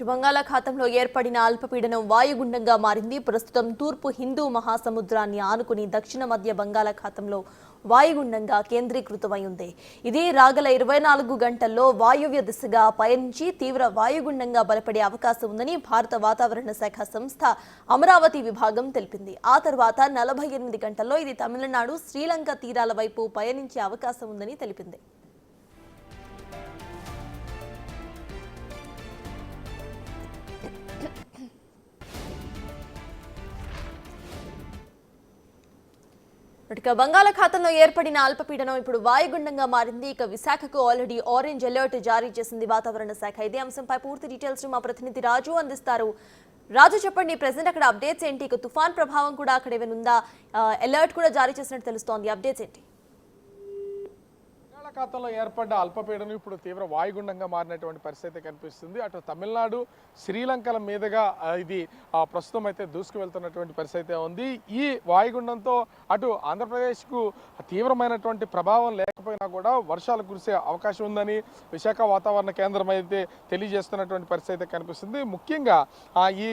బంగాళాఖాతంలో ఏర్పడిన అల్పపీడనం వాయుగుండంగా మారింది. ప్రస్తుతం తూర్పు హిందూ మహాసముద్రాన్ని ఆనుకుని దక్షిణ మధ్య బంగాళాఖాతంలో వాయుగుండంగా కేంద్రీకృతమై ఉంది. ఇది రాగల 24 గంటల్లో వాయువ్య దిశగా పయనించి తీవ్ర వాయుగుండంగా బలపడే అవకాశం ఉందని భారత వాతావరణ శాఖ సంస్థ అమరావతి విభాగం తెలిపింది. ఆ తర్వాత 48 గంటల్లో ఇది తమిళనాడు, శ్రీలంక తీరాల వైపు పయనించే అవకాశం ఉందని తెలిపింది. బంగాళాఖాతంలో ఏర్పడిన అల్పపీడనం ఇప్పుడు వాయుగుండంగా మారింది. ఇక విశాఖకు ఆల్రెడీ ఆరెంజ్ అలర్ట్ జారీ చేసింది వాతావరణ శాఖ. ఇదే అంశంపై పూర్తి డీటెయిల్స్ మా ప్రతినిధి రాజు అందిస్తారు. రాజు, చెప్పండి, ప్రెసెంట్ అక్కడ అప్డేట్స్ ఏంటి? ఇక తుఫాన్ ప్రభావం కూడా అక్కడ ఏమైనా ఉందా? అలర్ట్ కూడా జారీ చేసినట్టు తెలుస్తోంది. అప్డేట్స్ ఏంటి? బంగాళాఖాతంలో ఏర్పడ్డ అల్పపీడనం ఇప్పుడు తీవ్ర వాయుగుండంగా మారినటువంటి పరిస్థితి కనిపిస్తుంది. అటు తమిళనాడు, శ్రీలంకల మీదుగా ఇది ప్రస్తుతం అయితే దూసుకు వెళ్తున్నటువంటి పరిస్థితి ఉంది. ఈ వాయుగుండంతో అటు ఆంధ్రప్రదేశ్కు తీవ్రమైనటువంటి ప్రభావం లేకపోయినా కూడా వర్షాలు కురిసే అవకాశం ఉందని విశాఖ వాతావరణ కేంద్రం అయితే తెలియజేస్తున్నటువంటి పరిస్థితి కనిపిస్తుంది. ముఖ్యంగా ఈ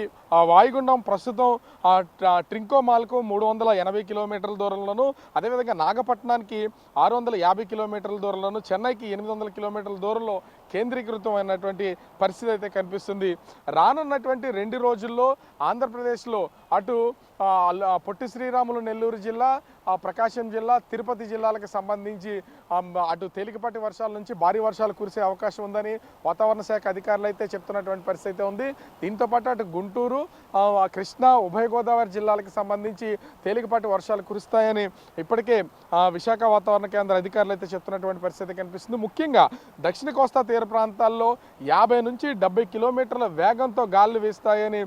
వాయుగుండం ప్రస్తుతం ట్రింకోమాల్కు 380 కిలోమీటర్ల దూరంలోను, అదేవిధంగా నాగపట్నానికి 650 కిలోమీటర్ల దూరంలోను, చెన్నైకి 800 కిలోమీటర్ల దూరంలో కేంద్రీకృతమైనటువంటి పరిస్థితి అయితే కనిపిస్తుంది. రానున్నటువంటి 2 రోజుల్లో ఆంధ్రప్రదేశ్లో అటు పొట్టి శ్రీరాములు నెల్లూరు జిల్లా, ప్రకాశం జిల్లా, తిరుపతి జిల్లాలకు సంబంధించి అటు తేలికపాటి వర్షాల నుంచి భారీ వర్షాలు కురిసే అవకాశం ఉందని వాతావరణ శాఖ అధికారులు అయితే చెప్తున్నటువంటి పరిస్థితి ఉంది. దీంతోపాటు అటు గుంటూరు, కృష్ణా, ఉభయ గోదావరి జిల్లాలకు సంబంధించి తేలికపాటి వర్షాలు కురుస్తాయని ఇప్పటికే విశాఖ వాతావరణ కేంద్ర అధికారులు అయితే చెప్తున్నటువంటి పరిస్థితి కనిపిస్తుంది. ముఖ్యంగా దక్షిణ కోస్తా తీర ప్రాంతాల్లో 50 నుంచి 70 కిలోమీటర్ల వేగంతో గాలులు వీస్తాయని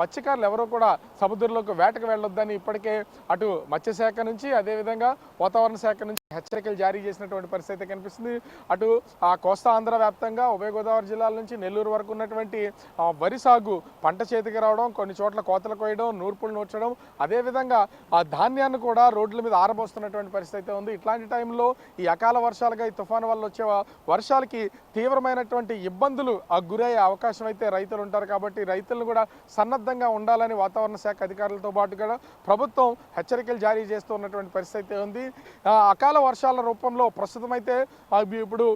మత్స్యకారులు ఎవరో కూడా సముద్రంలోకి వేటకు వెళ్ళొద్దని ఇప్పటికే అటు మత్స్యశాఖ నుంచి, అదేవిధంగా వాతావరణ శాఖ నుంచి హెచ్చరికలు జారీ చేసినటువంటి పరిస్థితి కనిపిస్తుంది. అటు కోస్తా ఆంధ్ర వ్యాప్తంగా ఉభయ గోదావరి జిల్లాల నుంచి నెల్లూరు వరకు ఉన్నటువంటి వరి సాగు పంట చేతికి రావడం, కొన్ని చోట్ల కోతలు కోయడం, నూర్పులు నూర్చడం, అదేవిధంగా ధాన్యాన్ని కూడా రోడ్ల మీద ఆరబోస్తున్నటువంటి పరిస్థితి ఉంది. ఇట్లాంటి టైంలో ఈ అకాల వర్షాలుగా ఈ తుఫాను వల్ల వచ్చే వర్షాలకి తీవ్రమైనటువంటి ఇబ్బందులు గురయ్యే అవకాశం అయితే రైతులు ఉంటారు. కాబట్టి రైతులను కూడా సన్నద్ధంగా ఉండాలని వాతావరణ శాఖ అధికారులతో పాటుగా ప్రభుత్వం హెచ్చరికలు జారీ చేస్తున్నటువంటి పరిస్థితి ఉంది. అకాల వర్షాల రూపంలో ప్రస్తుతం అయితే ఇప్పుడు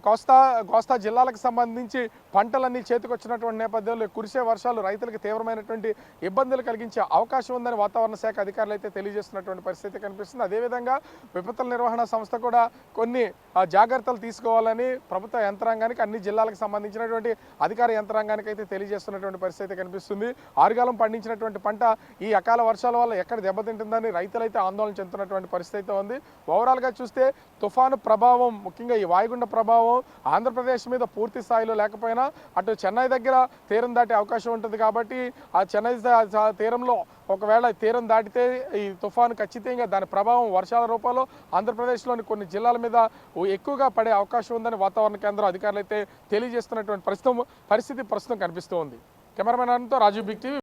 కోస్తా జిల్లాలకు సంబంధించి పంటలన్నీ చేతికొచ్చినటువంటి నేపథ్యంలో కురిసే వర్షాలు రైతులకు తీవ్రమైనటువంటి ఇబ్బందులు కలిగించే అవకాశం ఉందని వాతావరణ శాఖ అధికారులు అయితే తెలియజేస్తున్నటువంటి పరిస్థితి కనిపిస్తుంది. అదేవిధంగా విపత్తుల నిర్వహణ సంస్థ కూడా కొన్ని జాగ్రత్తలు తీసుకోవాలని ప్రభుత్వ యంత్రాంగానికి, అన్ని జిల్లాలకు సంబంధించినటువంటి అధికార యంత్రాంగానికి అయితే తెలియజేస్తున్నటువంటి పరిస్థితి కనిపిస్తుంది. ఆరుగాలం పండించినటువంటి పంట ఈ అకాల వర్షాల వల్ల ఎక్కడ దెబ్బతింటుందని రైతులైతే ఆందోళన చెందుతున్నటువంటి పరిస్థితి ఉంది. ఓవరాల్గా చూస్తే తుఫాను ప్రభావం, ముఖ్యంగా ఈ వాయుగుండ ప్రభావం ఆంధ్రప్రదేశ్ మీద పూర్తి స్థాయిలో లేకపోయినా అటు చెన్నై దగ్గర తీరం దాటే అవకాశం ఉంటుంది. కాబట్టి ఆ చెన్నై తీరంలో ఒకవేళ తీరం దాటితే ఈ తుఫాను ఖచ్చితంగా దాని ప్రభావం వర్షాల రూపంలో ఆంధ్రప్రదేశ్లోని కొన్ని జిల్లాల మీద ఎక్కువగా పడే అవకాశం ఉందని వాతావరణ కేంద్రం అధికారులు అయితే తెలియజేస్తున్నటువంటి పరిస్థితి ప్రస్తుతం కనిపిస్తూ ఉంది. కెమెరామెన్ రాజు, బిగ్ టీవీ.